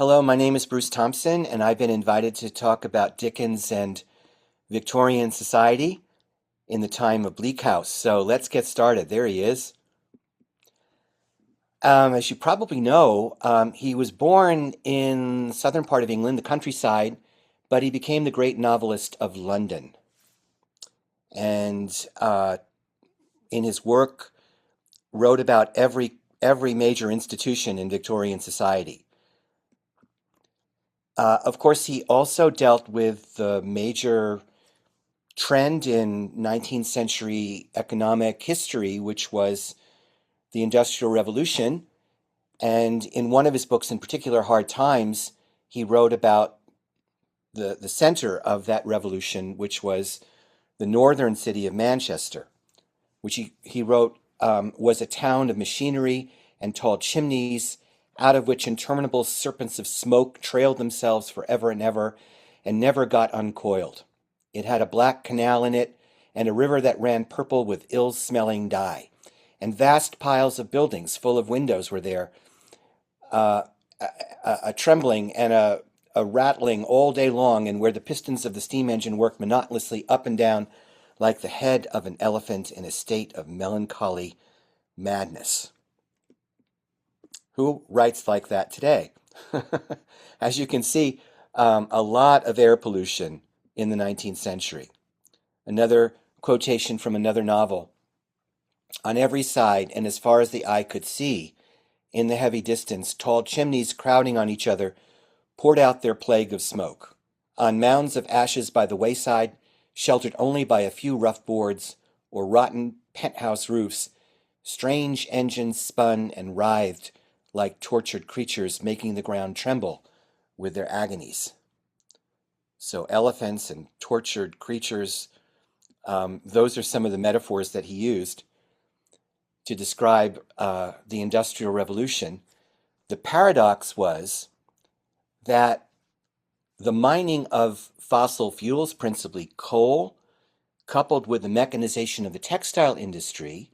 Hello, my name is Bruce Thompson, and I've been invited to talk about Dickens and Victorian society in the time of Bleak House. So let's get started. There he is. As you probably know, he was born in the southern part of England, the countryside, but he became the great novelist of London. And in his work, wrote about every major institution in Victorian society. Of course, he also dealt with the major trend in 19th century economic history, which was the Industrial Revolution. And in one of his books, in particular, Hard Times, he wrote about the center of that revolution, which was the northern city of Manchester, which he wrote was a town of machinery and tall chimneys, out of which interminable serpents of smoke trailed themselves forever and never got uncoiled. It had a black canal in it, and a river that ran purple with ill-smelling dye. And vast piles of buildings full of windows were there, a trembling and a rattling all day long, and where the pistons of the steam engine worked monotonously up and down like the head of an elephant in a state of melancholy madness. Who writes like that today? As you can see, a lot of air pollution in the 19th century. Another quotation from another novel. On every side, and as far as the eye could see, in the heavy distance, tall chimneys crowding on each other poured out their plague of smoke. On mounds of ashes by the wayside, sheltered only by a few rough boards or rotten penthouse roofs, strange engines spun and writhed like tortured creatures, making the ground tremble with their agonies. So elephants and tortured creatures, those are some of the metaphors that he used to describe the Industrial Revolution. The paradox was that the mining of fossil fuels, principally coal, coupled with the mechanization of the textile industry,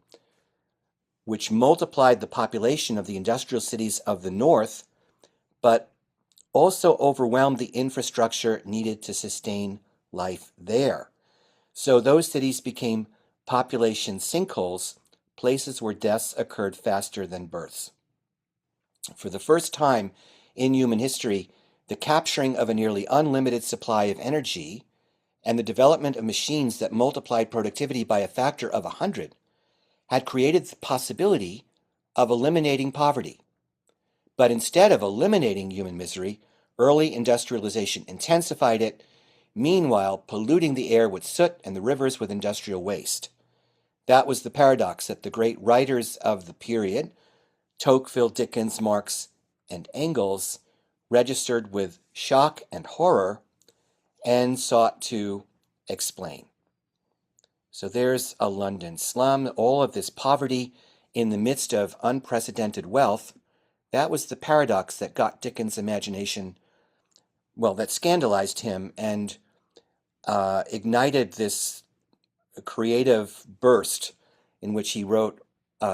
which multiplied the population of the industrial cities of the North, but also overwhelmed the infrastructure needed to sustain life there. So those cities became population sinkholes, places where deaths occurred faster than births. For the first time in human history, the capturing of a nearly unlimited supply of energy and the development of machines that multiplied productivity by a factor of 100 had created the possibility of eliminating poverty. But instead of eliminating human misery, early industrialization intensified it, meanwhile polluting the air with soot and the rivers with industrial waste. That was the paradox that the great writers of the period, Tocqueville, Dickens, Marx, and Engels, registered with shock and horror and sought to explain. So there's a London slum, all of this poverty in the midst of unprecedented wealth. That was the paradox that got Dickens' imagination, that scandalized him and ignited this creative burst in which he wrote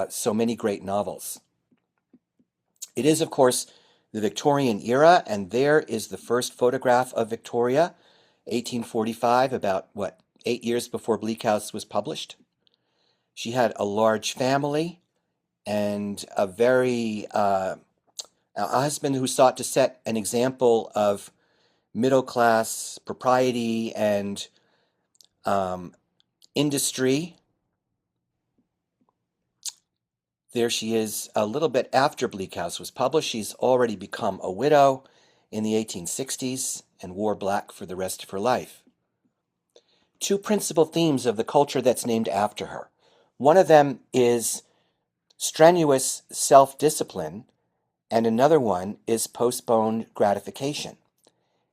so many great novels. It is, of course, the Victorian era, and there is the first photograph of Victoria, 1845, about 8 years before Bleak House was published. She had a large family and a husband who sought to set an example of middle-class propriety and industry. There she is a little bit after Bleak House was published. She's already become a widow in the 1860s and wore black for the rest of her life. Two principal themes of the culture that's named after her. One of them is strenuous self-discipline, and another one is postponed gratification.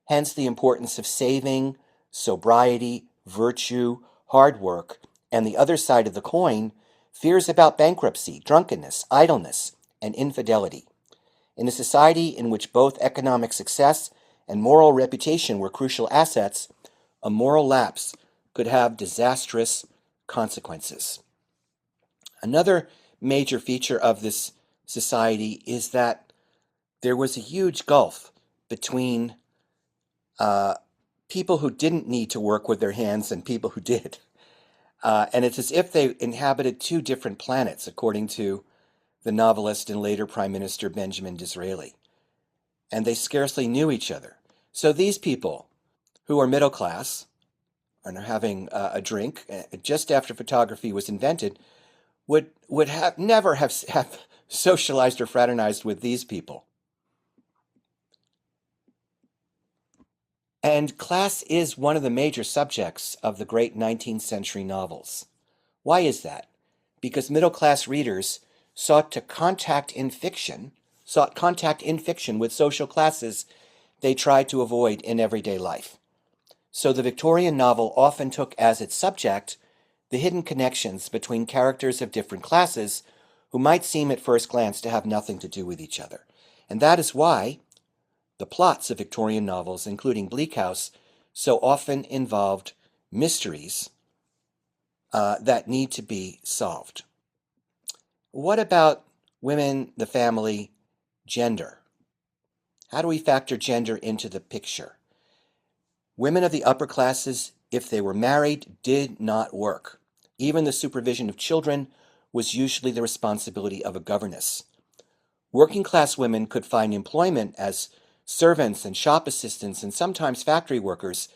Hence the importance of saving, sobriety, virtue, hard work, and the other side of the coin, fears about bankruptcy, drunkenness, idleness, and infidelity. In a society in which both economic success and moral reputation were crucial assets, a moral lapse could have disastrous consequences. Another major feature of this society is that there was a huge gulf between uh, people who didn't need to work with their hands and people who did. And it's as if they inhabited two different planets, according to the novelist and later Prime Minister Benjamin Disraeli. And they scarcely knew each other. So these people who are middle class and are having a drink just after photography was invented would have never have socialized or fraternized with these people. And class is one of the major subjects of the great 19th century novels. Why is that? Because middle class readers sought contact in fiction with social classes they tried to avoid in everyday life. So the Victorian novel often took as its subject the hidden connections between characters of different classes who might seem at first glance to have nothing to do with each other. And that is why the plots of Victorian novels, including Bleak House, so often involved mysteries that need to be solved. What about women, the family, gender? How do we factor gender into the picture? Women of the upper classes, if they were married, did not work. Even the supervision of children was usually the responsibility of a governess. Working class women could find employment as servants and shop assistants and sometimes factory workers.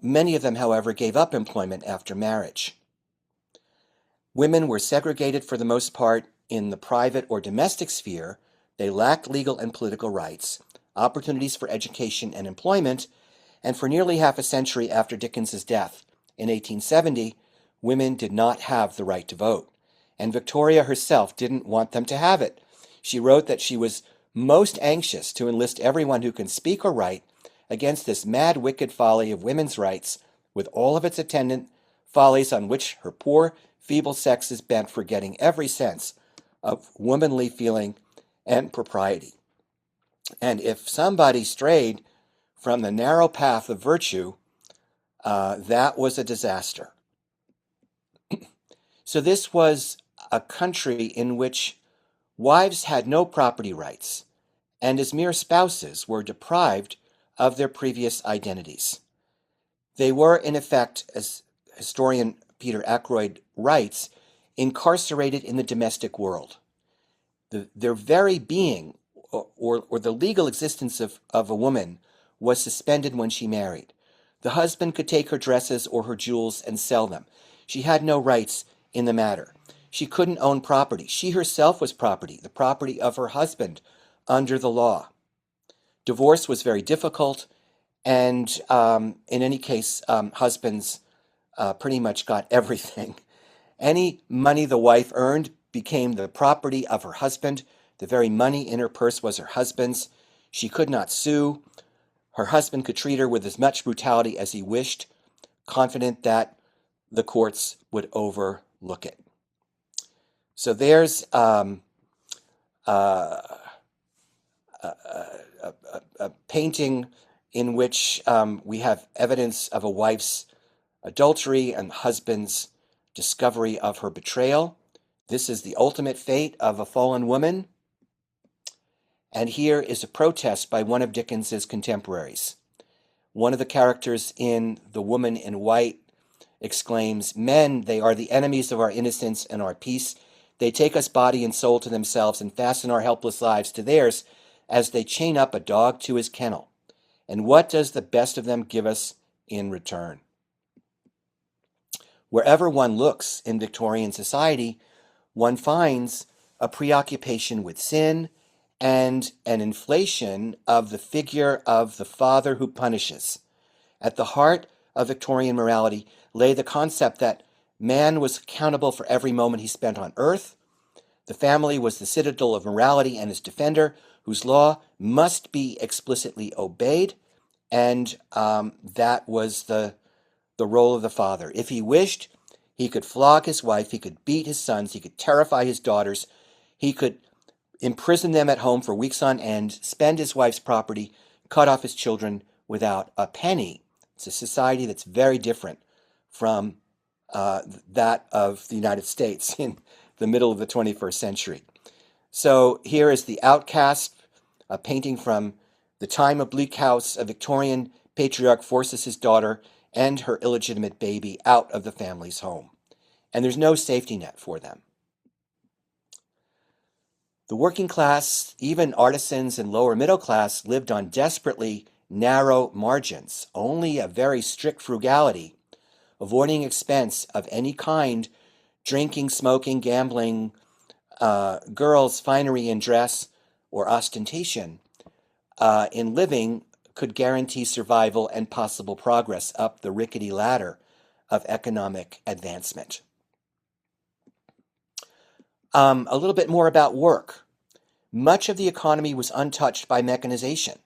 Many of them, however, gave up employment after marriage. Women were segregated for the most part in the private or domestic sphere. They lacked legal and political rights, opportunities for education and employment, and for nearly half a century after Dickens's death in 1870, women did not have the right to vote. And Victoria herself didn't want them to have it. She wrote that she was most anxious to enlist everyone who can speak or write against this mad, wicked folly of women's rights, with all of its attendant follies on which her poor, feeble sex is bent, forgetting every sense of womanly feeling and propriety. And if somebody strayed from the narrow path of virtue, that was a disaster. So this was a country in which wives had no property rights, and as mere spouses were deprived of their previous identities. They were, in effect, as historian Peter Ackroyd writes, incarcerated in the domestic world. Their very being, or the legal existence of a woman, was suspended when she married. The husband could take her dresses or her jewels and sell them. She had no rights in the matter. She couldn't own property. She herself was property, the property of her husband under the law. Divorce was very difficult, and in any case, husbands pretty much got everything. Any money the wife earned became the property of her husband. The very money in her purse was her husband's. She could not sue. Her husband could treat her with as much brutality as he wished, confident that the courts would overlook it. So there's a painting in which we have evidence of a wife's adultery and husband's discovery of her betrayal. This is the ultimate fate of a fallen woman. And here is a protest by one of Dickens's contemporaries. One of the characters in The Woman in White exclaims, "Men, they are the enemies of our innocence and our peace. They take us body and soul to themselves and fasten our helpless lives to theirs as they chain up a dog to his kennel. And what does the best of them give us in return?" Wherever one looks in Victorian society, one finds a preoccupation with sin and an inflation of the figure of the father who punishes. At the heart of Victorian morality lay the concept that man was accountable for every moment he spent on earth. The family was the citadel of morality and its defender, whose law must be explicitly obeyed, and that was the role of the father. If he wished, he could flog his wife, he could beat his sons, he could terrify his daughters, he could imprison them at home for weeks on end, spend his wife's property, cut off his children without a penny. It's a society that's very different from that of the United States in the middle of the 21st century. So here is The Outcast, a painting from The time of Bleak House, a Victorian patriarch forces his daughter and her illegitimate baby out of the family's home, and there's no safety net for them. The working class, even artisans and lower middle class, lived on desperately narrow margins, only a very strict frugality, avoiding expense of any kind, drinking, smoking, gambling, girls' finery and dress, or ostentation in living could guarantee survival and possible progress up the rickety ladder of economic advancement. A little bit more about work. Much of the economy was untouched by mechanization.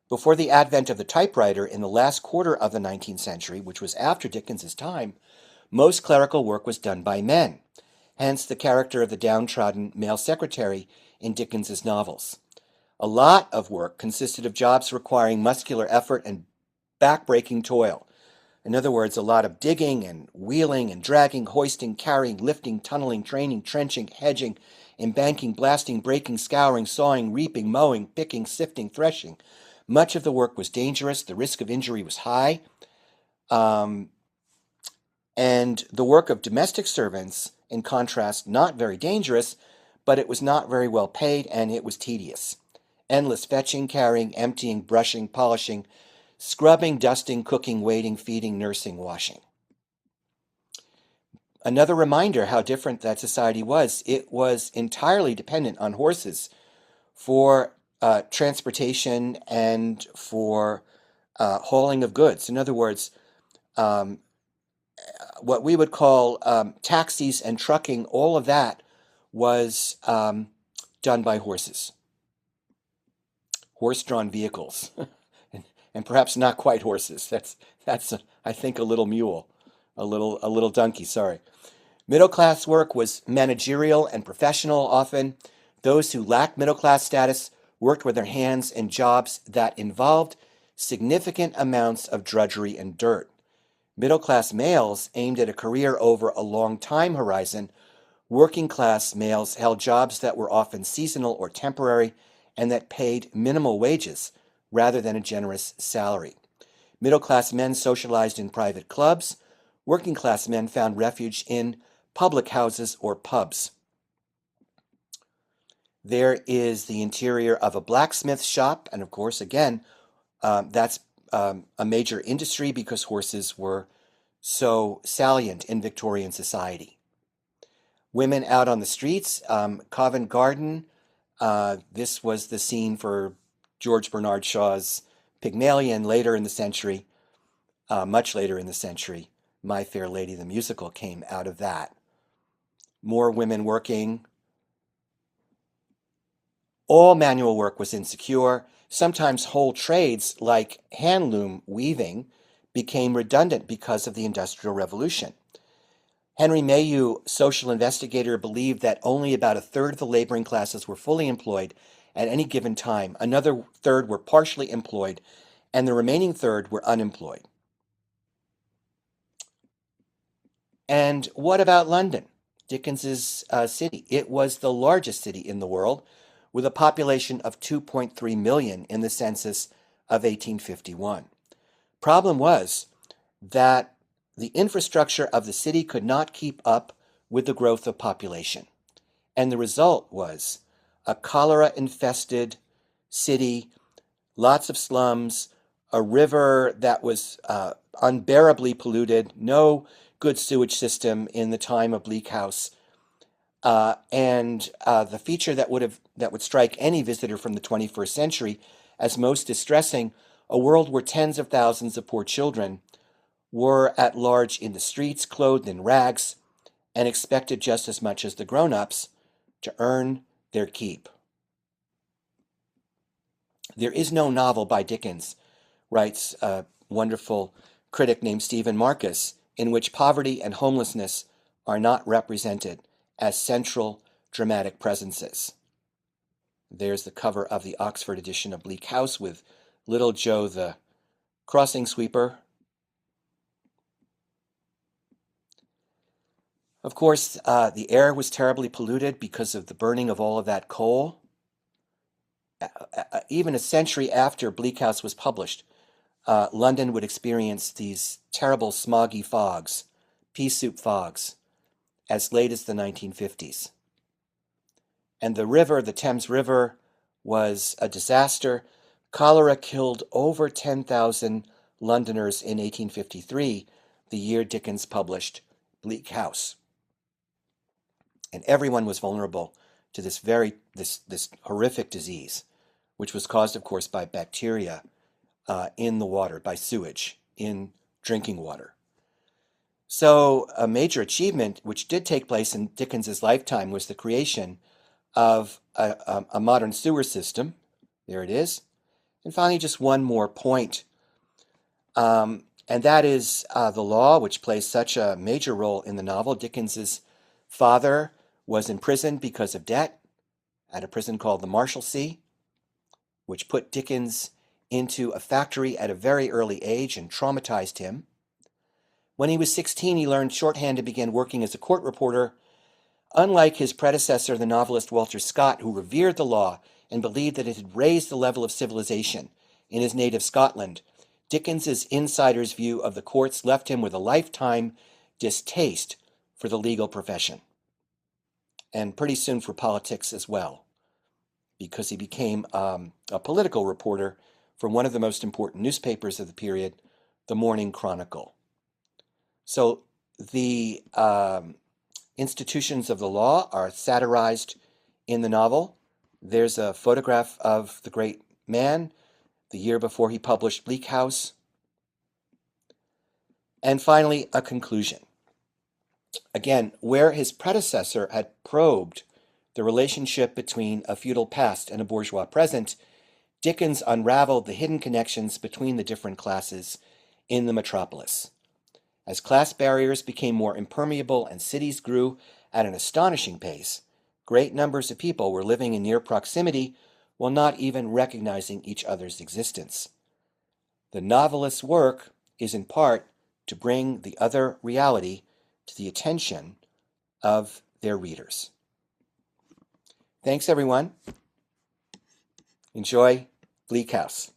Before the advent of the typewriter in the last quarter of the 19th century, which was after Dickens's time, most clerical work was done by men, hence the character of the downtrodden male secretary in Dickens's novels. A lot of work consisted of jobs requiring muscular effort and back-breaking toil. In other words, a lot of digging and wheeling and dragging, hoisting, carrying, lifting, tunneling, training, trenching, hedging, embanking, blasting, breaking, scouring, sawing, reaping, mowing, picking, sifting, threshing. Much of the work was dangerous. The risk of injury was high. And the work of domestic servants, in contrast, not very dangerous, but it was not very well paid and it was tedious. Endless fetching, carrying, emptying, brushing, polishing, scrubbing, dusting, cooking, waiting, feeding, nursing, washing. Another reminder how different that society was. It was entirely dependent on horses for transportation and for hauling of goods. In other words, what we would call taxis and trucking, all of that was done by horses. Horse-drawn vehicles. And perhaps not quite horses. That's I think a little mule, a little donkey. Sorry. Middle class work was managerial and professional. Often, those who lacked middle class status worked with their hands in jobs that involved significant amounts of drudgery and dirt. Middle class males aimed at a career over a long time horizon. Working class males held jobs that were often seasonal or temporary and that paid minimal wages rather than a generous salary. Middle-class men socialized in private clubs. Working-class men found refuge in public houses or pubs. There is the interior of a blacksmith shop, and of course, again, that's a major industry because horses were so salient in Victorian society. Women out on the streets, Covent Garden, this was the scene for George Bernard Shaw's Pygmalion later in the century, much later in the century. My Fair Lady the musical came out of that. More women working. All manual work was insecure. Sometimes whole trades like handloom weaving became redundant because of the Industrial Revolution. Henry Mayhew, social investigator, believed that only about a third of the laboring classes were fully employed at any given time. Another third were partially employed, and the remaining third were unemployed. And what about London, Dickens's city? It was the largest city in the world, with a population of 2.3 million in the census of 1851. Problem was that the infrastructure of the city could not keep up with the growth of population. And the result was a cholera-infested city, lots of slums, a river that was unbearably polluted, no good sewage system in the time of Bleak House, and the feature that would strike any visitor from the 21st century as most distressing, a world where tens of thousands of poor children were at large in the streets, clothed in rags, and expected just as much as the grown-ups to earn their keep. There is no novel by Dickens, writes a wonderful critic named Stephen Marcus, in which poverty and homelessness are not represented as central dramatic presences. There's the cover of the Oxford edition of Bleak House with Little Joe the crossing sweeper. Of course, the air was terribly polluted because of the burning of all of that coal. even a century after Bleak House was published, London would experience these terrible smoggy fogs, pea soup fogs, as late as the 1950s. And the river, the Thames River, was a disaster. Cholera killed over 10,000 Londoners in 1853, the year Dickens published Bleak House. And everyone was vulnerable to this horrific disease, which was caused, of course, by bacteria in the water, by sewage in drinking water. So a major achievement, which did take place in Dickens's lifetime, was the creation of a modern sewer system. There it is. And finally, just one more point, and that is the law, which plays such a major role in the novel. Dickens's father was imprisoned because of debt at a prison called the Marshalsea, which put Dickens into a factory at a very early age and traumatized him. When he was 16, he learned shorthand and began working as a court reporter. Unlike his predecessor, the novelist Walter Scott, who revered the law and believed that it had raised the level of civilization in his native Scotland, Dickens's insider's view of the courts left him with a lifetime distaste for the legal profession, and pretty soon for politics as well, because he became a political reporter for one of the most important newspapers of the period, the Morning Chronicle. So the institutions of the law are satirized in the novel. There's a photograph of the great man the year before he published Bleak House. And finally, a conclusion. Again, where his predecessor had probed the relationship between a feudal past and a bourgeois present, Dickens unraveled the hidden connections between the different classes in the metropolis. As class barriers became more impermeable and cities grew at an astonishing pace, great numbers of people were living in near proximity while not even recognizing each other's existence. The novelist's work is in part to bring the other reality to the attention of their readers. Thanks, everyone. Enjoy Bleak House.